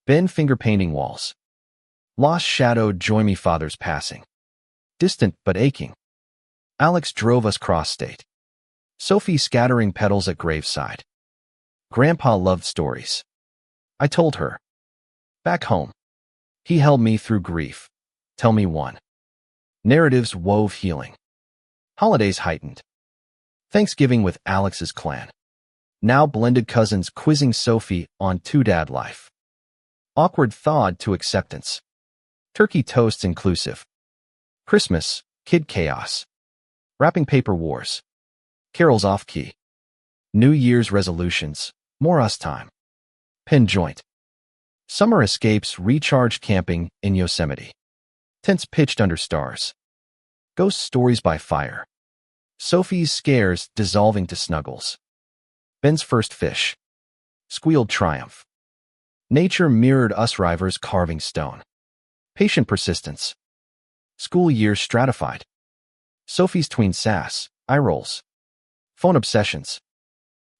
Ben finger painting walls. Lost shadowed joy me father's passing. Distant but aching. Alex drove us cross-state. Sophie scattering petals at graveside. Grandpa loved stories. I told her. Back home. He held me through grief. Tell me one. Narratives wove healing. Holidays heightened. Thanksgiving with Alex's clan. Now blended cousins quizzing Sophie on two-dad life. Awkward thawed to acceptance. Turkey toasts inclusive. Christmas, kid chaos. Wrapping paper wars. Carols off-key. New Year's resolutions, more us time. Pin joint. Summer escapes recharged camping in Yosemite. Tents pitched under stars. Ghost stories by fire. Sophie's scares dissolving to snuggles. Ben's first fish. Squealed triumph. Nature mirrored us rivers carving stone. Patient persistence. School years stratified. Sophie's tween sass, eye rolls. Phone obsessions.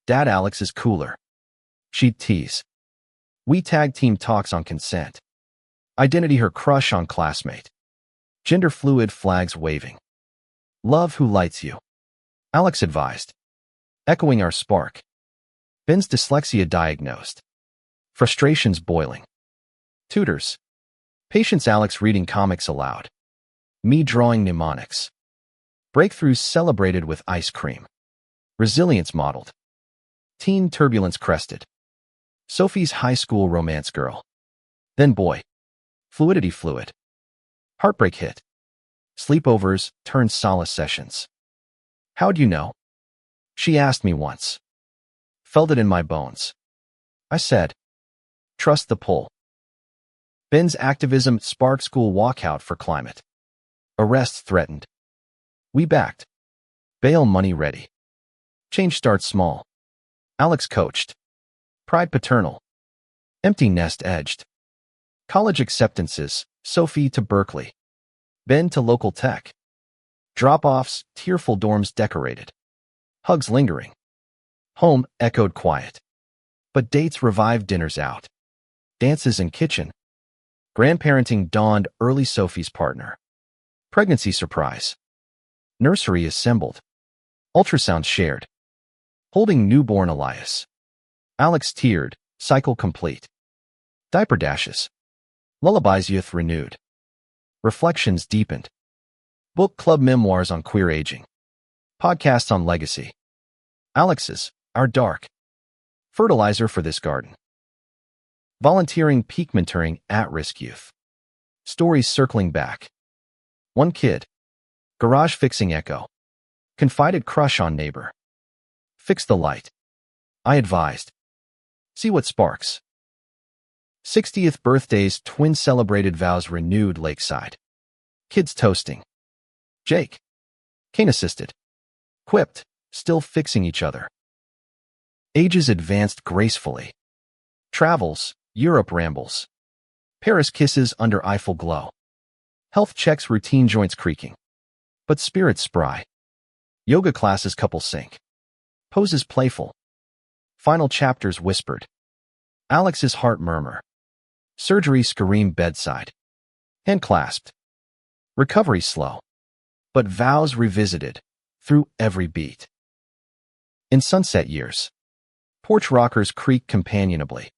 Dad Alex is cooler. She'd tease. We tag team talks on consent. Identity her crush on classmate. Gender fluid flags waving. Love who lights you. Alex advised. Echoing our spark. Ben's dyslexia diagnosed. Frustrations boiling. Tutors. Patience Alex reading comics aloud. Me drawing mnemonics. Breakthroughs celebrated with ice cream. Resilience modeled. Teen turbulence crested. Sophie's high school romance girl. Then boy. Fluidity fluid. Heartbreak hit. Sleepovers turned solace sessions. How'd you know? She asked me once. Felt it in my bones. I said, trust the pull. Ben's activism sparked school walkout for climate. Arrest threatened. We backed. Bail money ready. Change starts small. Alex coached. Pride paternal. Empty nest edged. College acceptances, Sophie to Berkeley. Ben to local tech. Drop-offs, tearful dorms decorated. Hugs lingering. Home echoed quiet. But dates revived dinners out. Dances in kitchen. Grandparenting dawned early Sophie's partner. Pregnancy surprise. Nursery assembled. Ultrasound shared. Holding newborn Elias. Alex teared, cycle complete. Diaper dashes. Lullabies youth renewed. Reflections deepened. Book club memoirs on queer aging. Podcasts on legacy. Alex's, our dark. Fertilizer for this garden. Volunteering peak mentoring at-risk youth. Stories circling back. One kid. Garage fixing echo. Confided crush on neighbor. Fix the light. I advised. See what sparks. 60th birthdays twin celebrated vows renewed lakeside. Kids toasting. Jake. Kane assisted. Quipped, still fixing each other. Ages advanced gracefully. Travels, Europe rambles. Paris kisses under Eiffel glow. Health checks routine joints creaking. But spirits spry. Yoga classes couple sync. Poses playful. Final chapters whispered. Alex's heart murmur. Surgery scream bedside. Hand clasped. Recovery slow. But vows revisited. Through every beat. In sunset years. Porch rockers creak companionably.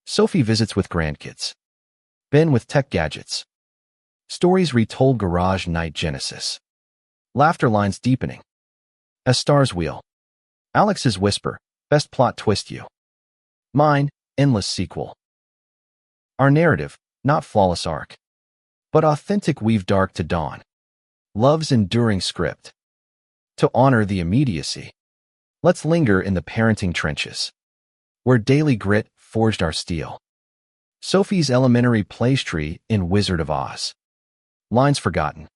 Sophie visits with grandkids. Ben with tech gadgets. Stories retold garage night genesis. Laughter lines deepening. As stars wheel. Alex's whisper, best plot twist you. Mine, endless sequel. Our narrative, not flawless arc. But authentic weave dark to dawn. Love's enduring script. To honor the immediacy. Let's linger in the parenting trenches. Where daily grit forged our steel. Sophie's elementary pastry in Wizard of Oz. Lines forgotten.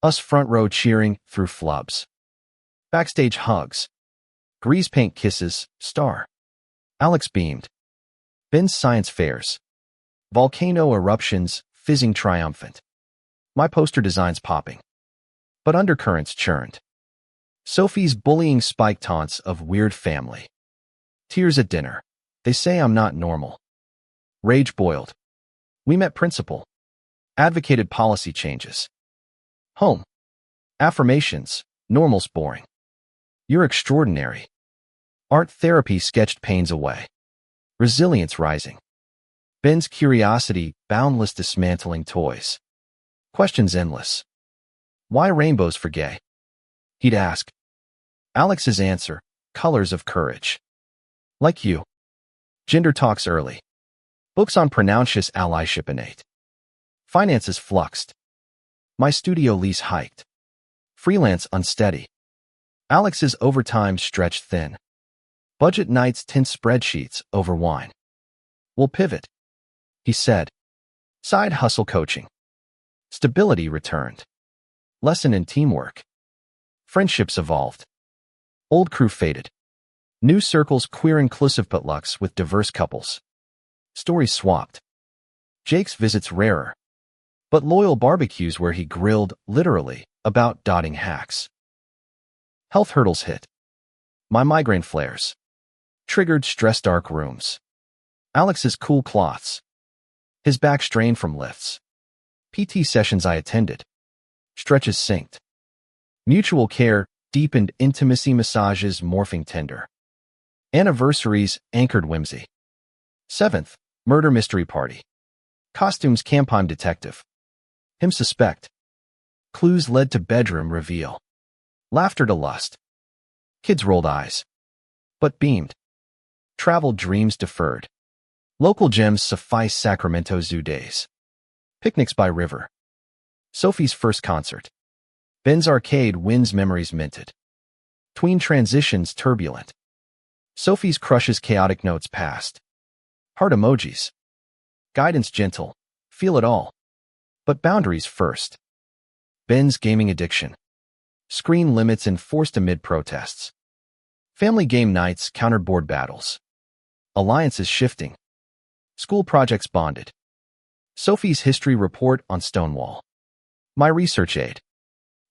Us front row cheering through flubs. Backstage hugs. Grease paint kisses, star. Alex beamed. Ben's science fairs. Volcano eruptions, fizzing triumphant. My poster designs popping. But undercurrents churned. Sophie's bullying spike taunts of weird family. Tears at dinner. They say I'm not normal. Rage boiled. We met principal. Advocated policy changes. Home. Affirmations. Normal's boring. You're extraordinary. Art therapy sketched pains away. Resilience rising. Ben's curiosity, boundless dismantling toys. Questions endless. Why rainbows for gay? He'd ask. Alex's answer, colors of courage. Like you. Gender talks early. Books on pronouncious allyship innate. Finances fluxed. My studio lease hiked. Freelance unsteady. Alex's overtime stretched thin. Budget nights tint spreadsheets over wine. We'll pivot, he said. Side hustle coaching. Stability returned. Lesson in teamwork. Friendships evolved. Old crew faded. New circles queer inclusive potlucks with diverse couples. Stories swapped. Jake's visits rarer, but loyal barbecues where he grilled, literally, about dotting hacks. Health hurdles hit. My migraine flares. Triggered stress dark rooms. Alex's cool cloths. His back strained from lifts. PT sessions I attended. Stretches synced. Mutual care deepened intimacy massages morphing tender. Anniversaries anchored whimsy. 7th, murder mystery party. Costumes campaign detective. Him suspect. Clues led to bedroom reveal. Laughter to lust. Kids rolled eyes, but beamed. Travel dreams deferred. Local gems suffice Sacramento Zoo days. Picnics by river. Sophie's first concert. Ben's arcade wins memories minted. Tween transitions turbulent. Sophie's crushes chaotic notes passed. Heart emojis. Guidance gentle. Feel it all. But boundaries first. Ben's gaming addiction. Screen limits enforced amid protests. Family game nights countered board battles. Alliances shifting. School projects bonded. Sophie's history report on Stonewall. My research aid.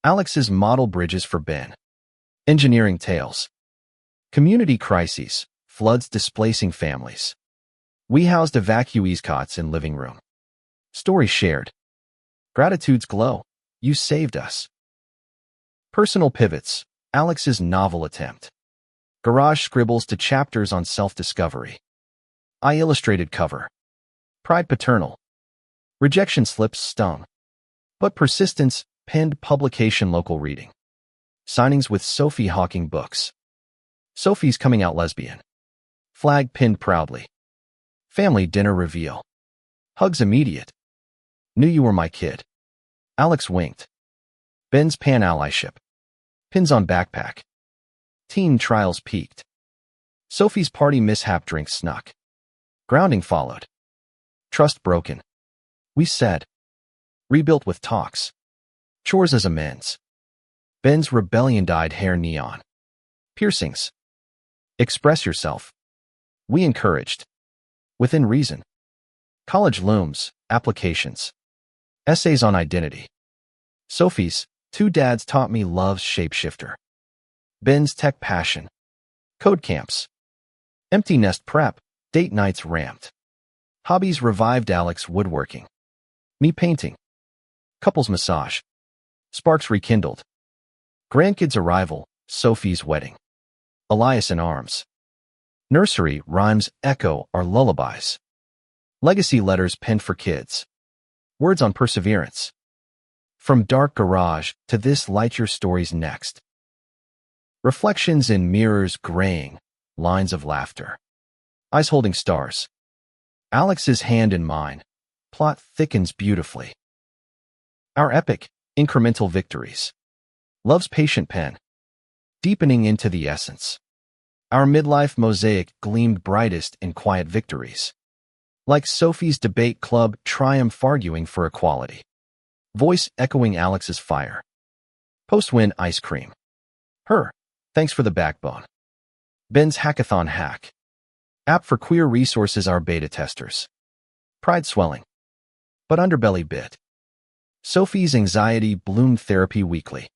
Alex's model bridges for Ben. Engineering tales. Community crises. Floods displacing families. We housed evacuees cots in living room. Stories shared. Gratitude's glow. You saved us. Personal pivots. Alex's novel attempt. Garage scribbles to chapters on self-discovery. I illustrated cover. Pride paternal. Rejection slips stung. But persistence penned publication local reading. Signings with Sophie Hawking books. Sophie's coming out lesbian. Flag pinned proudly. Family dinner reveal. Hugs immediate. Knew you were my kid. Alex winked. Ben's pan-allyship. Pins on backpack. Teen trials peaked. Sophie's party mishap drink snuck. Grounding followed. Trust broken. We said. Rebuilt with talks. Chores as amends. Ben's rebellion dyed hair neon. Piercings. Express yourself. We encouraged. Within reason. College looms, applications. Essays on identity. Sophie's, two dads taught me love's shapeshifter. Ben's tech passion. Code camps. Empty nest prep, date nights ramped. Hobbies revived Alex woodworking. Me painting. Couples massage. Sparks rekindled. Grandkids arrival, Sophie's wedding. Elias in arms. Nursery rhymes echo our lullabies. Legacy letters penned for kids. Words on perseverance. From dark garage to this light your stories next. Reflections in mirrors graying, lines of laughter. Eyes holding stars. Alex's hand in mine. Plot thickens beautifully. Our epic, incremental victories. Love's patient pen. Deepening into the essence. Our midlife mosaic gleamed brightest in quiet victories. Like Sophie's debate club triumph arguing for equality. Voice echoing Alex's fire. Post-win ice cream. Her. Thanks for the backbone. Ben's hackathon hack. App for queer resources our beta testers. Pride swelling. But underbelly bit. Sophie's anxiety bloomed therapy weekly.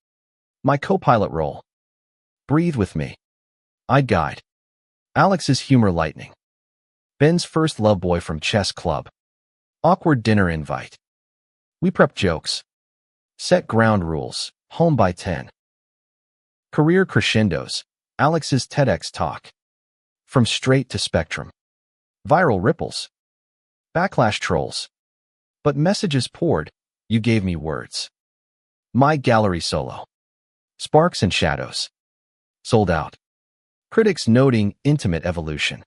My co-pilot role. Breathe with me. I'd guide. Alex's humor lightning. Ben's first love boy from chess club. Awkward dinner invite. We prep jokes. Set ground rules. Home by 10. Career crescendos. Alex's TEDx talk. From straight to spectrum. Viral ripples. Backlash trolls. But messages poured. You gave me words. My gallery solo. Sparks and shadows. Sold out. Critics noting intimate evolution.